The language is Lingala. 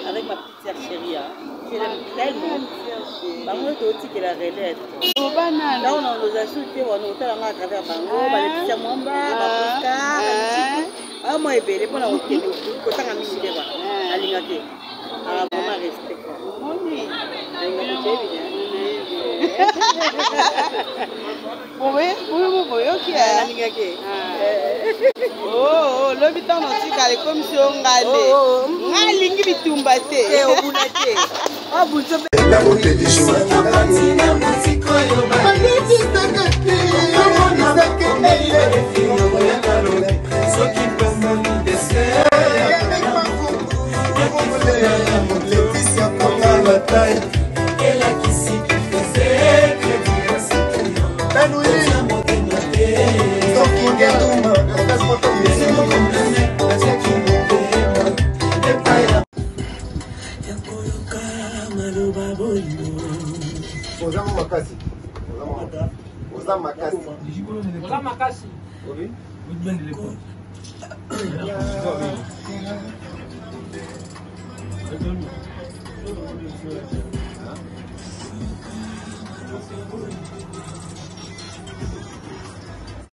avec ma petite sœur chérie. Je l'aime tellement. Bango toti que la relève. Là on a nos ajoutés, on a à travers Bango, Laetitia Mwamba, Babuska, ah moi et belle, pour la route, côté à Michel, à l'ingate. Ah vraiment respect. Oh, l'habitant aussi car comme si on allait. Ngalingi bitumba te. Oh, la beauté du jour.